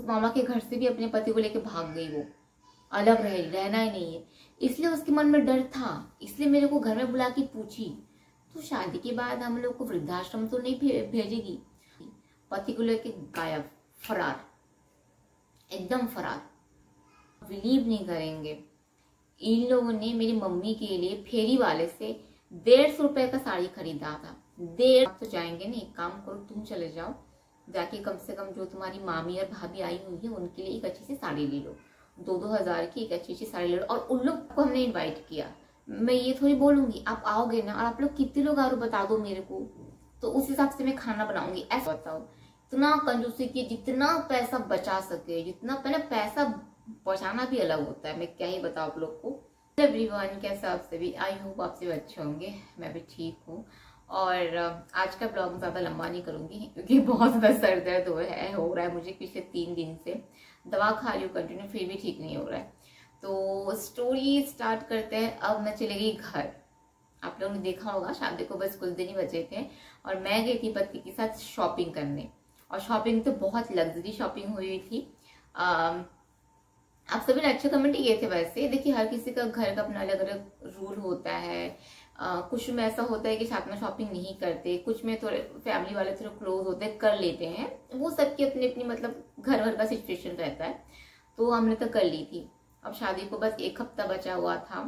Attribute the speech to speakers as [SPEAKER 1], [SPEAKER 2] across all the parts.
[SPEAKER 1] मामा के घर से भी अपने पति को लेकर भाग गई, वो अलग रहना ही नहीं है। इसलिए उसके मन में डर था, इसलिए मेरे को घर में बुला के पूछी, तो शादी के बाद हम लोग को वृद्धाश्रम तो नहीं भेजेगी? पति को लेके गायब, फरार, एकदम फरार। बिलीव नहीं करेंगे, इन लोगों ने मेरी मम्मी के लिए फेरी वाले से 150 रुपए का साड़ी खरीदा था। आप तो जाएंगे नहीं, एक काम करो, तुम चले जाओ, जाके कम से कम जो तुम्हारी मामी और भाभी आई हुई है उनके लिए एक अच्छी सी साड़ी ले लो, 2-2 हजार की एक अच्छी साड़ी ले लो। और उन लोग को हमने इन्वाइट किया, मैं ये थोड़ी बोलूंगी आप आओगे ना, और आप लोग कितने लोग आ रहे बता दो मेरे को, तो उस हिसाब से मैं खाना बनाऊंगी। ऐसा बताओ, इतना कंजूसी की, जितना पैसा बचा सके, जितना पहले पैसा बचाना भी अलग होता है, मैं क्या ही बताऊं आप लोग को। एवरीवन, कैसा आप सभी, आई होप आप सभी अच्छे होंगे, मैं भी ठीक हूँ। और आज का ब्लॉग ज्यादा लंबा नहीं करूंगी क्योंकि बहुत ज्यादा सर दर्द हो रहा है मुझे पिछले 3 दिन से, दवा खा रही हूँ कंटिन्यू, फिर भी ठीक नहीं हो रहा है। तो स्टोरी स्टार्ट करते हैं। अब मैं चली गई घर, आप लोगों ने देखा होगा शादी को बस कुछ दिन ही बचे थे, और मैं गई थी पति के साथ शॉपिंग करने, और शॉपिंग तो बहुत लग्जरी शॉपिंग हुई थी। आप सभी ने अच्छे कमेंट किए थे। वैसे देखिए, हर किसी का घर का अपना अलग अलग रूल होता है। कुछ में ऐसा होता है कि साथ में शॉपिंग नहीं करते, कुछ में थोड़े फैमिली वाले थोड़े क्लोज होते हैं, कर लेते हैं, वो सबकी अपनी अपनी मतलब घर भर का सिचुएशन रहता है। तो हमने तो कर ली थी। अब शादी को बस 1 हफ्ता बचा हुआ था,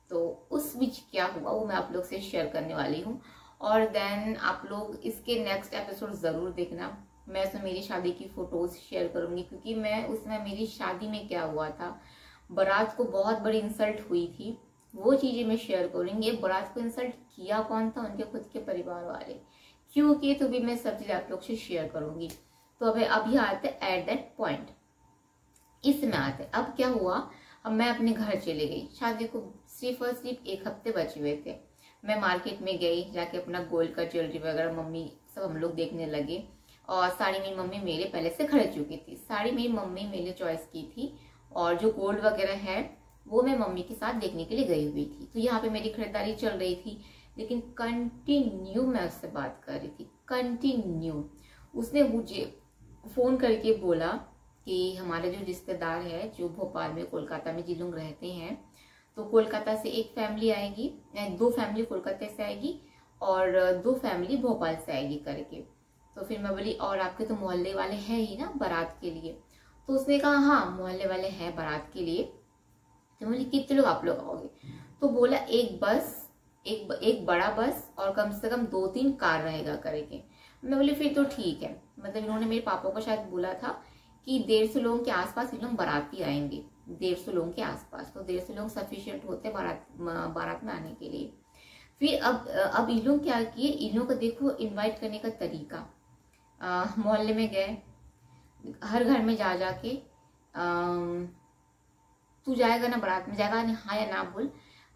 [SPEAKER 1] तो उस बीच क्या हुआ वो मैं आप लोग से शेयर करने वाली हूँ। और देन आप लोग इसके नेक्स्ट एपिसोड जरूर देखना, मैं उसमें मेरी शादी की फोटोज शेयर करूंगी, क्योंकि मैं उसमें मेरी शादी में क्या हुआ था, बारात को बहुत बड़ी इंसल्ट हुई थी, वो चीजें मैं शेयर करूंगी। बारात को इंसल्ट किया कौन था, उनके खुद के परिवार वाले, क्यों किए, तो भी मैं सब चीज आप लोग से शेयर करूंगी। तो अभी आते एट दैट पॉइंट, इसमें आते। अब क्या हुआ, अब मैं अपने घर चले गई, शादी को सिर्फ और सिर्फ 1 हफ्ते बचे हुए थे। मैं मार्केट में गई, जाके अपना गोल्ड का ज्वेलरी वगैरह मम्मी सब हम लोग देखने लगे, और साड़ी मेरी मम्मी मेरे पहले से खरीद चुकी थी। साड़ी मेरी मम्मी मेरे चॉइस की थी, और जो गोल्ड वगैरह है वो मैं मम्मी के साथ देखने के लिए गई हुई थी। तो यहाँ पे मेरी खरीदारी चल रही थी, लेकिन कंटिन्यू मैं उससे बात कर रही थी, कंटिन्यू। उसने मुझे फोन करके बोला कि हमारे जो रिश्तेदार है, जो भोपाल में कोलकाता में जिन लोग रहते हैं, तो कोलकाता से एक फैमिली आएगी, 2 फैमिली कोलकाता से आएगी और 2 फैमिली भोपाल से आएगी करके। तो फिर मैं बोली, और आपके तो मोहल्ले वाले हैं ही ना बारात के लिए? तो उसने कहा हाँ मोहल्ले वाले हैं बारात के लिए। तो बोली कितने लोग आप लोग आओगे? तो बोला एक बस, एक बड़ा बस, और कम से कम 2-3 कार रहेगा करके। मैं बोली फिर तो ठीक है, मतलब इन्होंने मेरे पापा को शायद बोला था कि 150 लोगों के आसपास इन लोग बाराती आएंगे, 150 लोगों के आसपास, तो 150 लोग सफिशियंट होते बारात में आने के लिए। फिर अब इन लोग क्या किए, इन लोग को देखो इनवाइट करने का तरीका, मोहल्ले में गए, हर घर में जा जाके तू जाएगा ना बारात में, जाएगा ना, हाँ या ना बोल,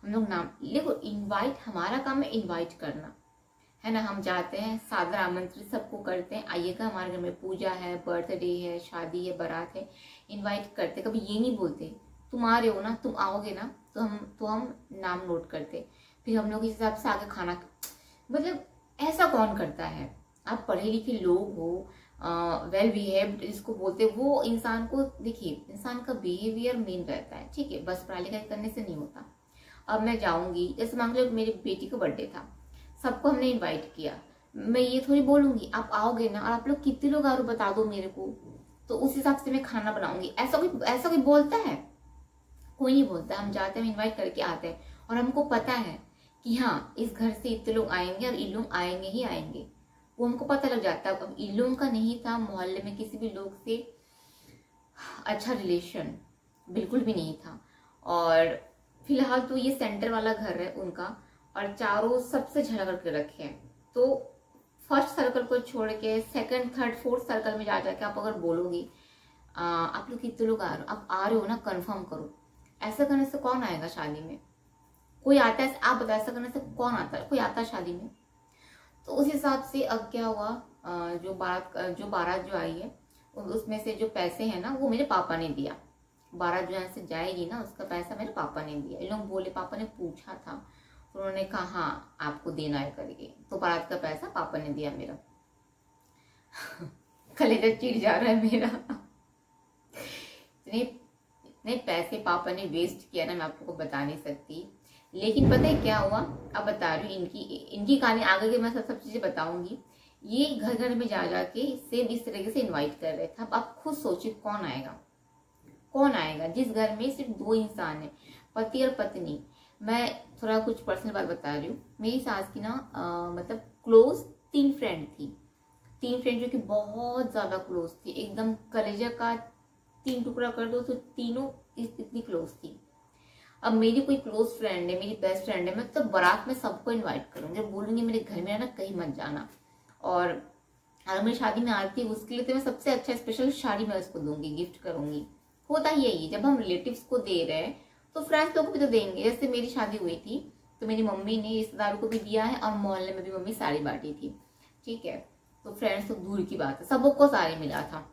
[SPEAKER 1] हम लोग नाम देखो, इनवाइट हमारा काम है, इनवाइट करना है ना। हम जाते हैं, सादर आमंत्रित सबको करते हैं, आइएगा हमारे घर में, पूजा है, बर्थडे है, शादी है, बारात है, इनवाइट करते। कभी ये नहीं बोलते तुम आ रहे हो ना, तुम आओगे ना, तो हम नाम नोट करते, फिर हम लोग इस हिसाब से आगे खाना, मतलब ऐसा कौन करता है? आप पढ़े लिखे लोग हो, वेल बिहेव्ड इसको बोलते, वो इंसान को देखिए, इंसान का बिहेवियर मेन रहता है, ठीक है, बस पढ़ाई लिखाई करने से नहीं होता। अब मैं जाऊंगी, जैसे मान लो मेरी बेटी का बर्थडे था, सबको हमने इनवाइट किया, मैं ये थोड़ी बोलूंगी आप आओगे ना, और आप लोग कितने लोग आ रहे हो बता दो मेरे को, तो उस हिसाब से मैं खाना बनाऊंगी। ऐसा कोई बोलता है? कोई नहीं बोलता। हम जाते हैं, इन्वाइट करके आते हैं, और हमको पता है कि हाँ इस घर से इतने लोग आएंगे और इन लोग आएंगे ही आएंगे, वो हमको पता लग जाता है। अब इन लोगों का नहीं था मोहल्ले में किसी भी लोग से अच्छा रिलेशन, बिल्कुल भी नहीं था। और फिलहाल तो ये सेंटर वाला घर है उनका, और चारों सबसे झगड़ करके रखे हैं। तो फर्स्ट सर्कल को छोड़ के 2nd, 3rd, 4th सर्कल में जा जाके आप अगर बोलोगी आप लोग कितने लोग आ रहे हो, आप आ रहे हो ना, कंफर्म करो। ऐसा करने से कौन आएगा शादी में? कोई आता है? आप बताओ, ऐसा करने से कौन आता है? कोई आता है शादी में? तो उस हिसाब से अब क्या हुआ, जो बारात जो आई है उसमें से जो पैसे हैं ना, वो मेरे पापा ने दिया। बारात जो यहाँ से जाएगी ना, उसका पैसा मेरे पापा ने दिया। इन लोग बोले, पापा ने पूछा था, तो उन्होंने कहा हाँ आपको देना है करके, तो बारात का पैसा पापा ने दिया मेरा। कलेजा चिढ़ जा रहा है मेरा। इतने इतने पैसे पापा ने वेस्ट किया ना, मैं आपको बता नहीं सकती। लेकिन पता है क्या हुआ, अब बता रही हूँ। इनकी कहानी आगे के मैं सब चीजें बताऊंगी। ये घर घर में जा जाके सेम इस तरीके से इनवाइट कर रहे थे। अब आप खुद सोचिए कौन आएगा, कौन आएगा जिस घर में सिर्फ 2 इंसान है, पति और पत्नी। मैं थोड़ा कुछ पर्सनल बात बता रही हूँ। मेरी सास की ना मतलब क्लोज 3 फ्रेंड थी, 3 फ्रेंड जो कि बहुत ज्यादा क्लोज थी, एकदम कलेजा का 3 टुकड़ा कर दो तो तीनों इतनी क्लोज थी। अब मेरी कोई क्लोज फ्रेंड है, मेरी बेस्ट फ्रेंड है, मैं तो बारात में सबको इनवाइट करूंगी, बोलूंगी मेरे घर में आना, कहीं मत जाना। और अगर मेरी शादी में आती है उसके लिए तो मैं सबसे अच्छा स्पेशल साड़ी मैं उसको दूंगी, गिफ्ट करूंगी। होता ही यही, जब हम रिलेटिव्स को दे रहे हैं तो फ्रेंड्स लोग को भी तो देंगे। जैसे मेरी शादी हुई थी तो मेरी मम्मी ने रिश्तेदारों को भी दिया है और मोहल्ले में भी मम्मी साड़ी बांटी थी, ठीक है। तो फ्रेंड्स तो दूर की बात है, सबको साड़ी मिला था।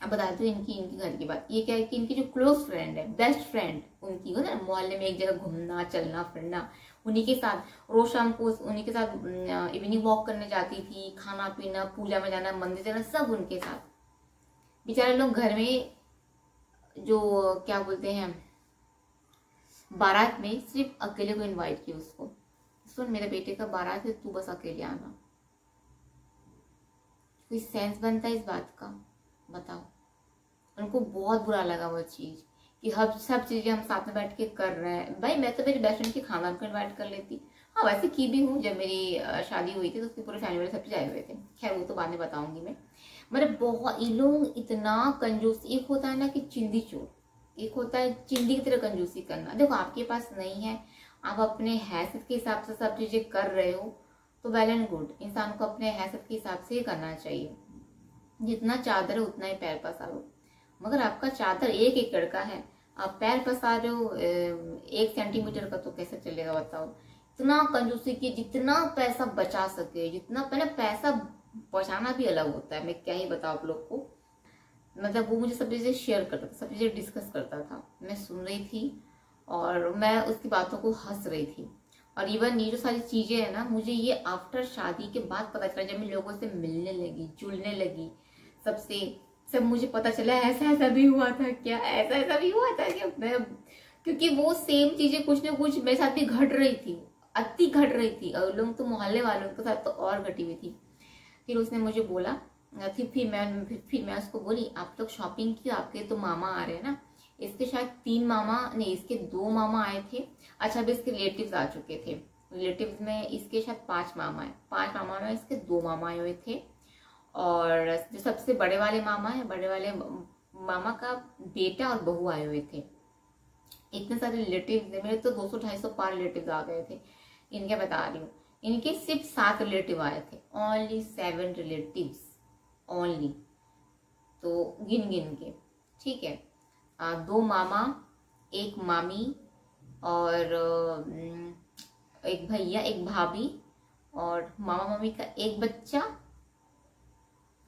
[SPEAKER 1] अब बताती हूँ इनकी घर की बात। ये क्या है कि इनकी जो क्लोज फ्रेंड है, बेस्ट फ्रेंड उनकी हो ना, मोहल्ले में एक जगह घूमना चलना फिरना, उन्हीं के साथ रोज शाम को उन्हीं के साथ इवनिंग वॉक करने जाती थी, खाना पीना, पूजा में जाना, मंदिर जाना, सब उनके साथ। बेचारे लोग घर में जो क्या बोलते हैं बारात में सिर्फ अकेले को इनवाइट किया उसको, सुन मेरे बेटे का बारात है, तू बस अकेले आना। कोई सेंस बनता है इस बात का, बताओ। उनको बहुत बुरा लगा वो चीज कि हम सब चीजें हम साथ में बैठ के कर रहे हैं। भाई मैं तो मेरी बेस्ट फ्रेंड के खानदान को इनवाइट कर लेती। हाँ वैसे की भी हूँ, जब मेरी शादी हुई थी तो उसकी पूरे फैमिली वाले सब आए हुए थे, खैर वो तो बाद में बताऊंगी मैं। मतलब बहुत ये लोग इतना कंजूस, एक होता है ना कि चिंदी चोर, एक होता है चिंदी की तरह कंजूसी करना। देखो आपके पास नहीं है, आप अपने हैसियत के हिसाब से सब चीजें कर रहे हो तो वेल एंड गुड, इंसान को अपने हैसियत के हिसाब से ही करना चाहिए। जितना चादर है उतना ही पैर पसारो। मगर आपका चादर 1 एकड़ का है, आप पैर पसार रहे हो 1 सेंटीमीटर का, तो कैसे चलेगा बताओ। इतना कंजूसी की, जितना पैसा बचा सके, जितना पहले पैसा बचाना भी अलग होता है, मैं क्या ही बताऊं आप लोग को। मतलब वो मुझे सब चीजें शेयर करता था, सब चीजें डिस्कस करता था, मैं सुन रही थी और मैं उसकी बातों को हंस रही थी। और इवन ये जो सारी चीजें है ना, मुझे ये आफ्टर शादी के बाद पता चला, जब मैं लोगों से मिलने लगी, जुलने लगी सबसे, सब मुझे पता चला ऐसा ऐसा भी हुआ था क्या, ऐसा ऐसा भी हुआ था क्या। मैं क्योंकि वो सेम चीजें कुछ ना कुछ मेरे साथ भी घट रही थी, अति घट रही थी, और लोग तो मोहल्ले वालों के साथ तो और घटी हुई थी। फिर उसने मुझे बोला, फिर मैं उसको बोली आप लोग शॉपिंग की, आपके तो मामा आ रहे हैं ना। इसके शायद 3 मामा नहीं, इसके 2 मामा आए थे। अच्छा अभी इसके रिलेटिव्स आ चुके थे, रिलेटिव्स में इसके शायद 5 मामा है, 5 मामा में इसके 2 मामा आए हुए थे। और जो सबसे बड़े वाले मामा है, बड़े वाले मामा का बेटा और बहू आए हुए थे। इतने सारे रिलेटिव्स थे मेरे, तो 200-250 पार रिलेटिव्स आ गए थे। इनके बता रही हूँ, इनके सिर्फ 7 रिलेटिव आए थे, ओनली 7 रिलेटिव्स ओनली, तो गिन गिन के, ठीक है। 2 मामा, 1 मामी और एक भैया, 1 भाभी, और मामा मामी का 1 बच्चा,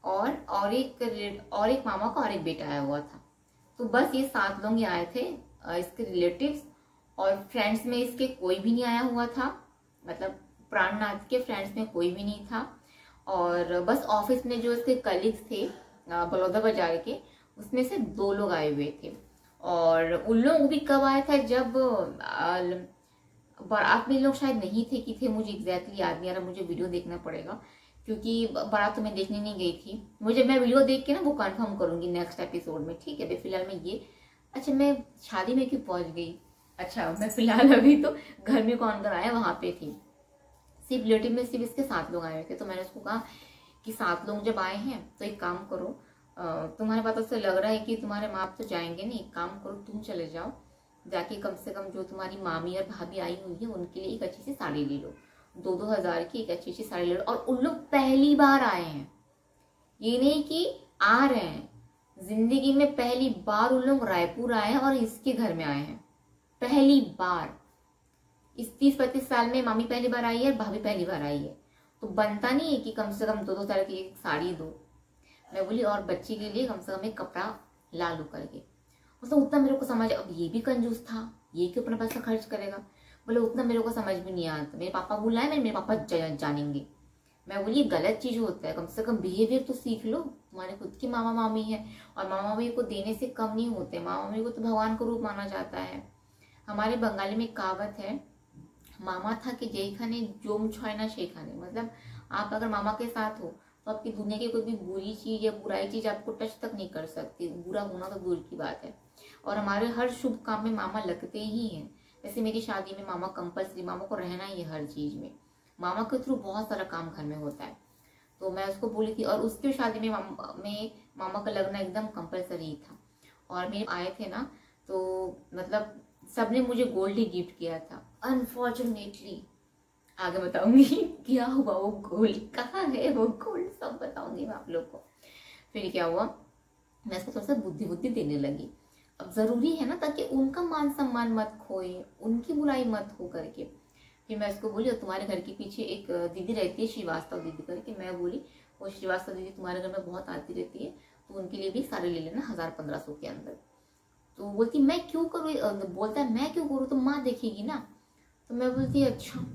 [SPEAKER 1] और एक मामा का और 1 बेटा आया हुआ था। तो बस ये 7 लोग ही आए थे इसके रिलेटिव्स। और फ्रेंड्स में इसके कोई भी नहीं आया हुआ था, मतलब प्राणनाथ के फ्रेंड्स में कोई भी नहीं था। और बस ऑफिस में जो इसके कलीग्स थे बलौदा बाजार के, उसमें से 2 लोग आए हुए थे। और उन लोग भी कब आया था, जब बारात में लोग शायद नहीं थे कि थे, मुझे एग्जैक्टली याद नहीं आ रहा, मुझे वीडियो देखना पड़ेगा, क्योंकि बारात तो मैं देखने नहीं गई थी। मुझे मैं वीडियो देख के ना वो कंफर्म करूंगी नेक्स्ट एपिसोड में, ठीक है। अभी फिलहाल मैं ये, अच्छा मैं शादी में क्यों पहुंच गई, अच्छा मैं फिलहाल अभी तो घर में कौन कर आया वहां पे थी। सिर्फ रिलेटिव में सिर्फ इसके 7 लोग आए हुए थे। तो मैंने उसको कहा कि 7 लोग जब आए हैं तो एक काम करो, तुम्हारे बातों से लग रहा है कि तुम्हारे माँ बाप तो जाएंगे नहीं, एक काम करो तुम चले जाओ, जाके कम से कम जो तुम्हारी मामी और भाभी आई हुई है उनके लिए एक अच्छी सी साड़ी ले लो, 2-2 हजार की एक अच्छी सी साड़ी ले लो। और उन लोग पहली बार आए हैं, ये नहीं कि आ रहे हैं, जिंदगी में पहली बार उन लोग रायपुर आए हैं और इसके घर में आए हैं, पहली बार। इस 30-35 साल में मामी पहली बार आई है, भाभी पहली बार आई है, तो बनता नहीं है कि कम से कम 2-2 हजार की एक साड़ी दो। मैं बोली और बच्ची के लिए कम से कम एक कपड़ा ला लो करके। मतलब उतना मेरे को समझ, अब ये भी कंजूस था, ये क्यों अपना पैसा खर्च करेगा, बोले उतना मेरे को समझ भी नहीं आता। मेरे पापा बुलाए, मेरे पापा जानेंगे, मैं बोली गलत चीज होता है, कम से कम बिहेवियर तो सीख लो, तुम्हारे खुद के मामा मामी है और मामा मामी को देने से कम नहीं होते, मामा मामी को तो भगवान का रूप माना जाता है। हमारे बंगाली में कहावत है, मामा था कि जय खाने जोम छय ना शे खाने, मतलब आप अगर मामा के साथ हो तो आपकी दुनिया की कोई भी बुरी चीज या बुराई चीज आपको टच तक नहीं कर सकती, बुरा होना तो दूर की बात है। और हमारे हर शुभ काम में मामा लगते ही हैं। जैसे मेरी शादी में मामा कंपल्सरी, मामा को रहना ही है हर चीज में, मामा के थ्रू बहुत सारा काम घर में होता है। तो मैं उसको बोली थी, और उसकी शादी में मामा का लगना एकदम कंपल्सरी था। और मेरे आए थे ना, तो मतलब सबने मुझे गोल्ड ही गिफ्ट किया था। अनफॉर्चुनेटली आगे बताऊंगी क्या हुआ, वो गोल्ड कहाँ है, वो गोल्ड सब बताऊंगी मैं आप लोग को। फिर क्या हुआ, मैं इसको थोड़ा सा बुद्धि देने लगी। अब जरूरी है ना, ताकि उनका मान सम्मान मत खोए, उनकी बुराई मत हो करके। फिर मैं इसको बोली, तुम्हारे घर के पीछे एक दीदी रहती है श्रीवास्तव दीदी करके, मैं बोली वो श्रीवास्तव दीदी तुम्हारे घर में बहुत आती रहती है, तो उनके लिए भी सारे ले लेना 1000-1500 के अंदर। तो बोलती मैं क्यों करूँ, बोलता है मैं क्यों करूँ, तो माँ देखेगी ना। तो मैं बोलती अच्छा।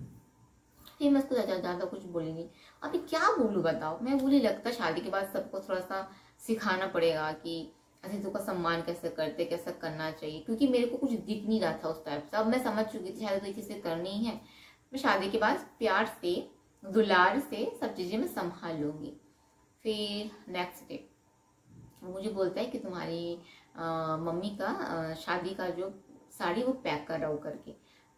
[SPEAKER 1] फिर मैं उसको ज्यादा कुछ बोली नहीं। अभी क्या बोलूँ बताओ, मैं बोली लगता शादी के बाद सबको थोड़ा सा सिखाना पड़ेगा कि अतिथियों का सम्मान कैसे करते, कैसे करना चाहिए, क्योंकि मेरे को कुछ दिख नहीं रहा था उस टाइप से। अब मैं समझ चुकी थी शायद तो चीजें करनी है, मैं शादी के बाद प्यार से दुलार से सब चीजें मैं संभाल लूंगी। फिर नेक्स्ट डे मुझे बोलता है कि तुम्हारी मम्मी का शादी का जो साड़ी वो पैक कर रहा हो करके।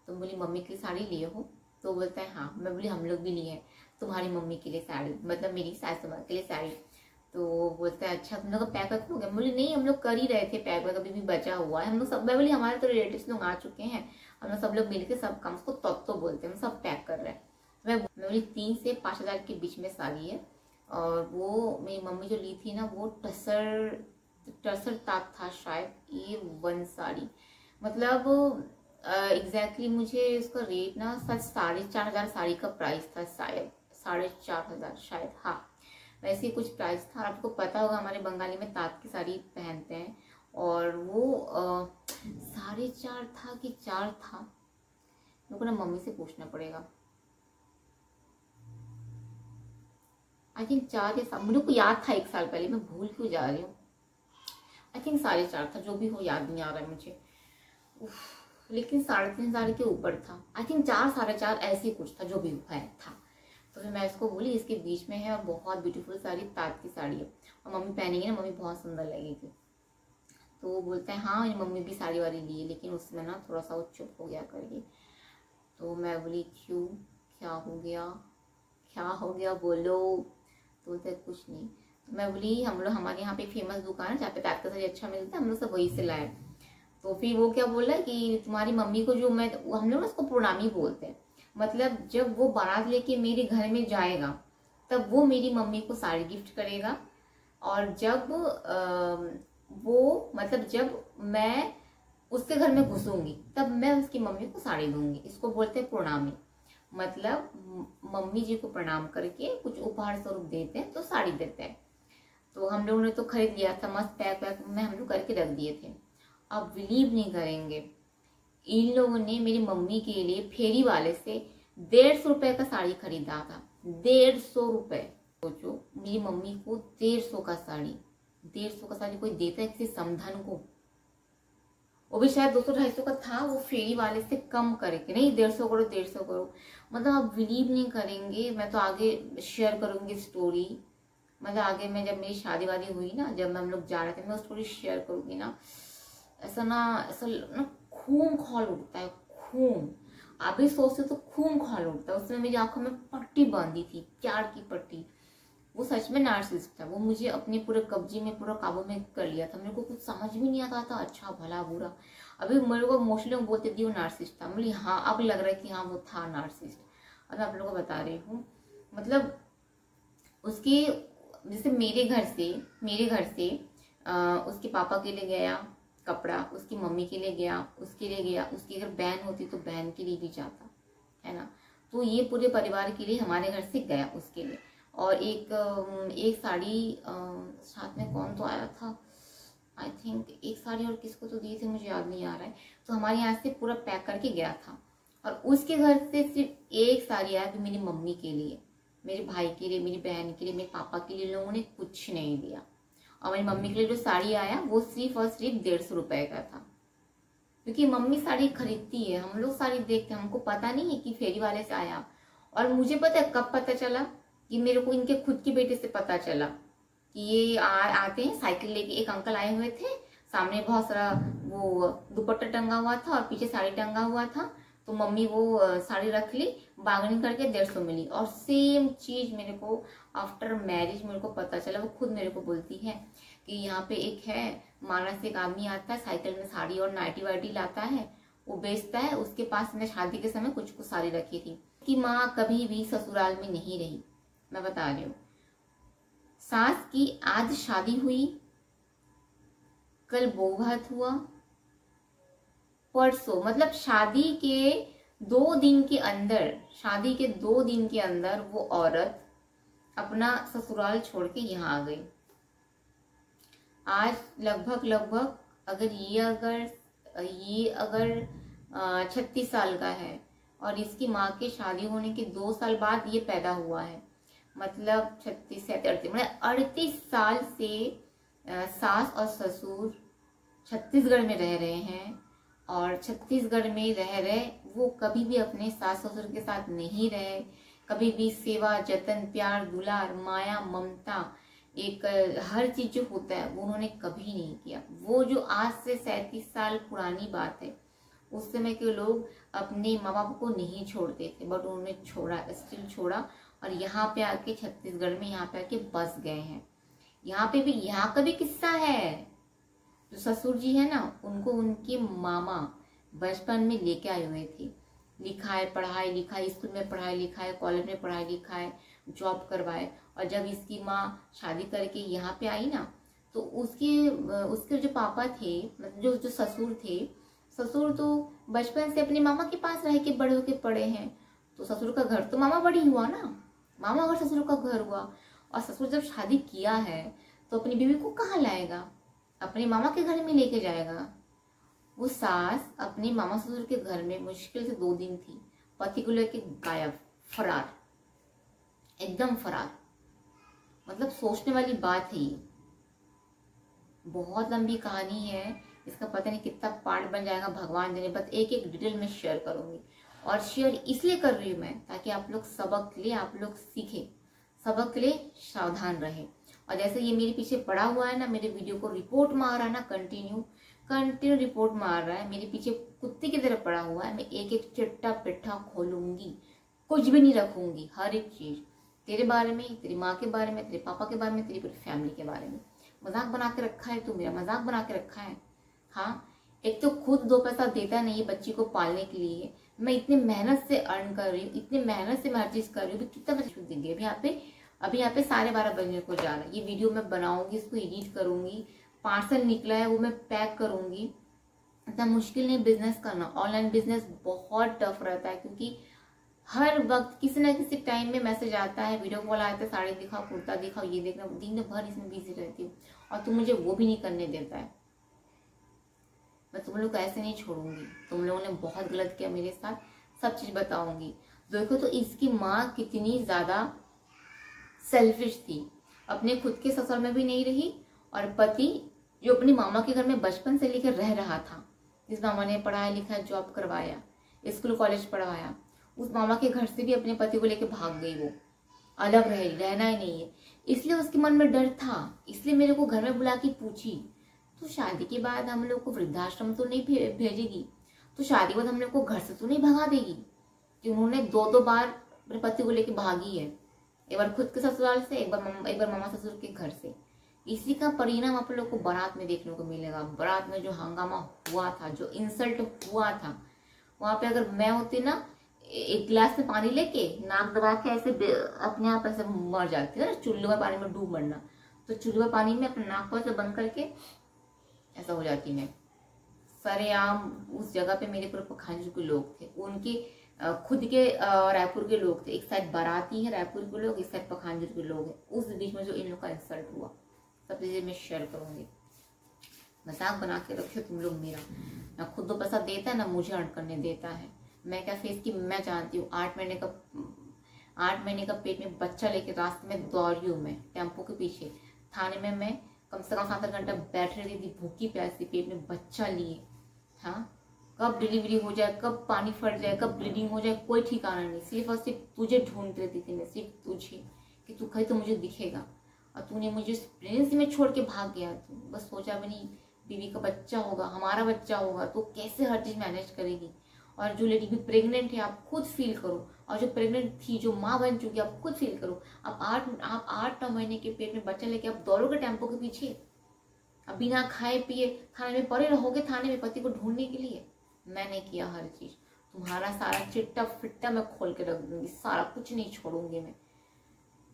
[SPEAKER 1] तो बोली मम्मी के लिए साड़ी लिए हो, तो बोलता है हाँ। मैं बोली हम लोग भी लिए हैं तुम्हारी मम्मी के लिए साड़ी, मतलब मेरी सासू माँ के लिए साड़ी। तो बोलता है अच्छा तुम लोग पैक कर लोगे। बोली नहीं हम लोग कर ही रहे थे पैक, अभी भी बचा हुआ है हम लोग सब। मैं बोली हमारे तो रिलेटिव्स लोग आ चुके हैं, हम लोग सब लोग मिलकर सब काम, उसको तो बोलते हैं, हम सब पैक कर रहे हैं। मैं बोली 3 से 5 हजार के बीच में साड़ी है, और वो मेरी मम्मी जो ली थी ना वो टसर ताक था शायद, ये 1 साड़ी, मतलब एग्जैक्टली मुझे इसका रेट ना शायद 4,500 साड़ी का प्राइस था, शायद 4,500 शायद, हाँ वैसे ही कुछ प्राइस था। आपको पता होगा हमारे बंगाली में ताँत की साड़ी पहनते हैं, और वो 4.5 था कि 4 था, मेरे को ना मम्मी से पूछना पड़ेगा। आई थिंक 4 या 7, मुझे को याद था 1 साल पहले, मैं भूल क्यों जा रही हूँ। आई थिंक 4.5 था, जो भी हो याद नहीं आ रहा है मुझे। लेकिन 3,500 के ऊपर था, आई थिंक 4 4.5 ऐसे कुछ था, जो भी था। तो फिर मैं इसको बोली इसके बीच में है और बहुत ब्यूटीफुल साड़ी, ताँत की साड़ी है, और मम्मी पहनेंगी ना मम्मी बहुत सुंदर लगेगी। तो वो बोलता है हाँ मम्मी भी साड़ी वाड़ी ली है, लेकिन उसमें ना थोड़ा सा वो चुप हो गया करके। तो मैं बोली क्यों, क्या हो गया, क्या हो गया बोलो। तो बोलता है कुछ नहीं। तो मैं बोली हम लोग हमारे यहाँ पे फेमस दुकान है जहाँ पे ताँत का साड़ी अच्छा मिलता है, हम लोग सब वही से लाए। तो फिर वो क्या बोला कि तुम्हारी मम्मी को जो मैं, हम लोग ना उसको प्रणामी बोलते हैं, मतलब जब वो बारात लेके मेरे घर में जाएगा तब वो मेरी मम्मी को साड़ी गिफ्ट करेगा, और जब वो मतलब जब मैं उसके घर में घुसूंगी तब मैं उसकी मम्मी को साड़ी दूंगी। इसको बोलते हैं प्रणामी, मतलब मम्मी जी को प्रणाम करके कुछ उपहार स्वरूप देते हैं, तो साड़ी देते हैं। तो हम लोगों ने तो खरीद लिया था, मस्त पैक वैक में हम लोग करके रख दिए थे। अब बिलीव नहीं करेंगे, इन लोगों ने मेरी मम्मी के लिए फेरी वाले से 150 रुपए का साड़ी खरीदा था, 150 रुपए। सोचो मेरी मम्मी को 150 का साड़ी, 150 का साड़ी कोई देता है किसी समधन को, वो भी शायद 200-250 का था, वो फेरी वाले से कम करके, नहीं 150 करो 150 करो। मतलब आप बिलीव नहीं करेंगे, मैं तो आगे शेयर करूंगी स्टोरी, मतलब आगे में जब मेरी शादी वादी हुई ना, जब हम लोग जा रहे थे, मैं स्टोरी शेयर करूंगी ना, ऐसा ना खून खौल उठता है, खून। आप भी सोचते तो खून खौल उठता है। उसमें मेरी आंखों में पट्टी बांधी थी, प्यार की पट्टी। वो सच में नार्सिसिस्ट था, वो मुझे अपने पूरे कब्जे में, पूरा काबू में कर लिया था। मेरे को कुछ समझ भी नहीं आता था अच्छा भला बुरा। अभी मेरे को मोस्टली लोग बोलते थे वो नार्सिसिस्ट था, बोली हाँ अब लग रहा है कि हाँ वो था नार्सिसिस्ट। अब आप लोगों को बता रही हूँ, मतलब उसके जैसे मेरे घर से उसके पापा के लिए गया कपड़ा, उसकी मम्मी के लिए गया, उसके लिए गया, उसकी अगर बहन होती तो बहन के लिए भी जाता है ना। तो ये पूरे परिवार के लिए हमारे घर से गया उसके लिए। और एक साड़ी साथ में कौन तो आया था, आई थिंक एक साड़ी और किसको तो दिए थे, मुझे याद नहीं आ रहा है। तो हमारे यहाँ से पूरा पैक करके गया था, और उसके घर से सिर्फ एक साड़ी आया कि मेरी मम्मी के लिए, मेरे भाई के लिए, मेरी बहन के लिए, मेरे पापा के लिए लोगों ने कुछ नहीं दिया। और मेरी मम्मी के लिए जो साड़ी आया वो सिर्फ और सिर्फ 150 रुपए का था, क्योंकि मम्मी साड़ी खरीदती है, हम लोग साड़ी देखते हैं, हमको पता नहीं है कि फेरी वाले से आया। और मुझे पता है कब पता चला, कि मेरे को इनके खुद की बेटे से पता चला कि ये आते हैं साइकिल लेके। एक अंकल आए हुए थे, सामने बहुत सारा वो दुपट्टा टंगा हुआ था और पीछे साड़ी टंगा हुआ था, तो मम्मी वो साड़ी रख ली, बार्गेनिंग करके 150 मिली। और सेम चीज मेरे को आफ्टर मैरिज मेरे को पता चला, वो खुद मेरे को बोलती है कि यहाँ पे एक है मानस, एक आदमी आता है साइकिल में साड़ी और नाइटी वाइटी लाता है, वो बेचता है, उसके पास मैं शादी के समय कुछ कुछ साड़ी रखी थी। कि माँ कभी भी ससुराल में नहीं रही, मैं बता रही हूँ। सास की आज शादी हुई, कल बहू भात हुआ, परसों मतलब शादी के 2 दिन के अंदर, शादी के 2 दिन के अंदर वो औरत अपना ससुराल छोड़ के यहाँ आ गई। आज लगभग अगर ये अगर 36 साल का है और इसकी माँ के शादी होने के 2 साल बाद ये पैदा हुआ है, मतलब 36 से 38 मतलब 38 साल से सास और ससुर छत्तीसगढ़ में रह रहे हैं। और छत्तीसगढ़ में रह रहे वो कभी भी अपने सास ससुर के साथ नहीं रहे, कभी भी सेवा जतन प्यार दुलार माया ममता एक हर चीज जो होता है वो उन्होंने कभी नहीं किया। वो जो आज से 37 साल पुरानी बात है, उस समय के लोग अपने माँ बाप को नहीं छोड़ते थे, बट उन्होंने छोड़ा, स्टिल छोड़ा और यहाँ पे आके छत्तीसगढ़ में यहाँ पे आके बस गए हैं। यहाँ पे भी, यहाँ का भी किस्सा है। जो ससुर जी है ना, उनको उनके मामा बचपन में लेके आए हुए थे, लिखाए पढ़ाई लिखाई, स्कूल में पढ़ाई लिखाई, कॉलेज में पढ़ाई लिखाई, जॉब करवाए। और जब इसकी माँ शादी करके यहाँ पे आई ना, तो उसके जो पापा थे, मतलब जो ससुर थे, ससुर तो बचपन से अपने मामा के पास रह के बड़े होके पड़े हैं, तो ससुर का घर तो मामा बड़ी हुआ ना, मामा घर ससुर का घर हुआ। और ससुर जब शादी किया है तो अपनी बीवी को कहाँ लाएगा, अपने मामा के घर में लेके जाएगा। वो सास अपने मामा ससुर के घर में मुश्किल से 2 दिन थी, पति को लेके गायब, फरार, एकदम फरार। मतलब सोचने वाली बात है ये, बहुत लंबी कहानी है, इसका पता नहीं कितना पार्ट बन जाएगा भगवान जाने, बस एक एक डिटेल में शेयर करूंगी। और शेयर इसलिए कर रही हूँ मैं, ताकि आप लोग सबक के लिए, आप लोग सीखें, सबक के लिए सावधान रहे। और जैसे ये मेरे पीछे पड़ा हुआ है ना, मेरे वीडियो को रिपोर्ट मार रहा है ना, कंटिन्यू रिपोर्ट मार रहा है, मेरे पीछे कुत्ते की तरह पड़ा हुआ है। मैं एक एक चिट्टा पिट्ठा खोलूंगी, कुछ भी नहीं रखूंगी, हर एक चीज तेरे बारे में, तेरी माँ के बारे में, तेरे पापा के बारे में, तेरी पूरी फैमिली के बारे में। मजाक बना के रखा है, तू मेरा मजाक बना के रखा है। हाँ, एक तो खुद 2 पैसा देता नहीं है बच्ची को पालने के लिए, मैं इतने मेहनत से अर्न कर रही हूँ, इतने मेहनत से मैं हर चीज कर रही हूँ, कितना पैसा देंगे। अभी यहाँ पे 12:30 बजने को जा रहा है, ये वीडियो मैं बनाऊंगी, इसको एडिट करूंगी, पार्सल निकला है वो मैं पैक करूंगी। इतना मुश्किल नहीं बिजनेस करना, ऑनलाइन बिजनेस बहुत टफ रहता है, क्योंकि हर वक्त किसी ना किसी टाइम में मैसेज आता है, वीडियो कॉल आता है, साड़ी दिखाओ, कुर्ता दिखाओ, ये देखना, दिन भर इसमें बिजी रहती हूँ और तुम मुझे वो भी नहीं करने देता है। मैं तुम लोग को ऐसे नहीं छोड़ूंगी, तुम लोगों ने बहुत गलत किया मेरे साथ, सब चीज बताऊंगी। देखो तो इसकी माँ कितनी ज्यादा सेल्फिश थी, अपने खुद के ससुर में भी नहीं रही, और पति जो अपनी मामा के घर में बचपन से लेकर रह रहा था, जिस मामा ने पढ़ाया लिखा, जॉब करवाया, स्कूल कॉलेज पढ़वाया, उस मामा के घर से भी अपने पति को लेकर भाग गई। वो अलग रहना ही नहीं है, इसलिए उसके मन में डर था। इसलिए मेरे को घर में बुला के पूछी, तो शादी के बाद हम लोग को वृद्धाश्रम तो नहीं भेजेगी, तो शादी के बाद हम लोग को घर से तो नहीं भगा देगी, कि उन्होंने 2 बार अपने पति को लेकर भागी है, एक बार खुद के ससुराल से, एक बार मामा ससुर के घर से। इसी का परिणाम आप लोग को बारात में देखने को मिलेगा। बारात में जो हंगामा हुआ था, जो इंसल्ट हुआ था, वहां पे अगर मैं होती ना, एक गिलास में पानी लेके नाक दबा के ऐसे अपने आप ऐसे मर जाती है ना, चुल्लू में पानी में डूब मरना, तो चुल्लू में पानी में अपने नाक को ऐसे बंद करके ऐसा हो जाती मैं। सरेआम उस जगह पे मेरे पूरे पखांजू के लोग थे, उनके खुद के रायपुर के लोग थे, एक साइड बाराती है रायपुर के लोग, एक साइड पखांजूर के लोग हैं। उस बीच में जो इन लोग का इंसल्ट हुआ, सब चीजें मैं शेयर करूंगी। मजाक बना के रखियो तुम लोग मेरा, ना खुद 2 पैसा देता है ना मुझे अर्न करने देता है। मैं क्या फेस की मैं जानती हूँ, 8 महीने का पेट में बच्चा लेके रास्ते में दौड़ रही हूँ मैं टेम्पो के पीछे। थाने में मैं कम से कम 7-8 घंटा बैठ रही थी, भूखी प्यासी, पेट में बच्चा लिए। हाँ, कब डिलीवरी हो जाए, कब पानी फट जाए, कब ब्लीडिंग हो जाए, कोई ठिकाना नहीं। सिर्फ और सिर्फ तुझे ढूंढ रही थी मैं, सिर्फ तुझे, कि तू कहीं तो मुझे दिखेगा। और तूने मुझे प्रेगनेंसी में छोड़ के भाग गया। तू बस सोचा भी नहीं बीवी का बच्चा होगा, हमारा बच्चा होगा, तो कैसे हर चीज मैनेज करेगी। और जो लेडी भी प्रेग्नेंट है आप खुद फील करो, और जो प्रेग्नेंट थी, जो माँ बन चुकी है, आप खुद फील करो। आप 8-9 महीने के पेट में बच्चा लेके आप दौड़ोगे टेम्पो के पीछे, अब बिना खाए पिए थाने में पड़े रहोगे, थाने में पति को ढूंढने के लिए। मैंने किया हर चीज, तुम्हारा सारा चिट्टा फिट्टा मैं खोल के रख दूंगी, सारा कुछ नहीं छोड़ूंगी मैं।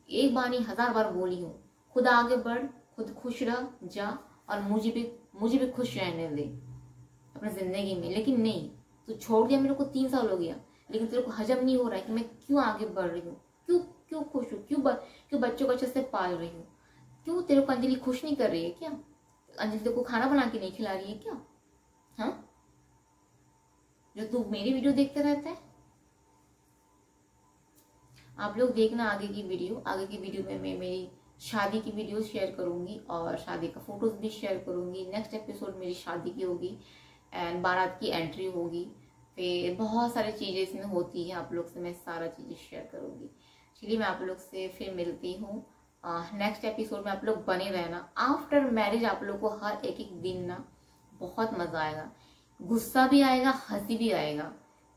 [SPEAKER 1] एक बार नहीं 1000 बार बोली हूँ, खुद आगे बढ़, खुद खुश रह जा, और मुझे भी खुश रहने दे अपनी जिंदगी में। लेकिन नहीं, तू छोड़ दिया मेरे को, 3 साल हो गया, लेकिन तेरे को हजम नहीं हो रहा है कि मैं क्यों आगे बढ़ रही हूँ, क्यों खुश हूँ, क्यों बच्चों को अच्छे से पाल रही हूँ, क्यों तेरे को अंजलि खुश नहीं कर रही है क्या? अंजलि तेरे को खाना बना के नहीं खिला रही है क्या? हाँ, जो तू मेरी वीडियो देखते रहता है। आप लोग देखना आगे की वीडियो में मैं मेरी शादी की वीडियो शेयर करूंगी, और शादी का फोटोज भी शेयर करूंगी। नेक्स्ट एपिसोड मेरी शादी की होगी, एंड बारात की एंट्री होगी, फिर बहुत सारी चीजें इसमें होती है, आप लोग से मैं सारा चीजें शेयर करूंगी। चलिए मैं आप लोग से फिर मिलती हूँ नेक्स्ट एपिसोड में। आप लोग बने रहना। आफ्टर मैरिज आप लोग को हर एक दिन ना बहुत मजा आएगा, गुस्सा भी आएगा, हंसी भी आएगा,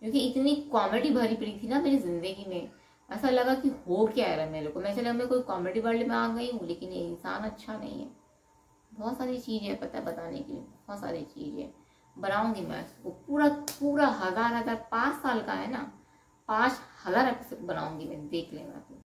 [SPEAKER 1] क्योंकि इतनी कॉमेडी भरी पड़ी थी ना मेरी जिंदगी में। ऐसा लगा कि हो क्या रहा है मेरे को, मैं चला मैं कोई कॉमेडी वर्ल्ड में आ गई हूँ, लेकिन ये इंसान अच्छा नहीं है। बहुत सारी चीजें पता है बताने के लिए, बहुत सारी चीजें बनाऊंगी मैं इसको पूरा 1000 5 साल का है ना, 5000 एपिसोड बनाऊंगी मैं, देख लेना।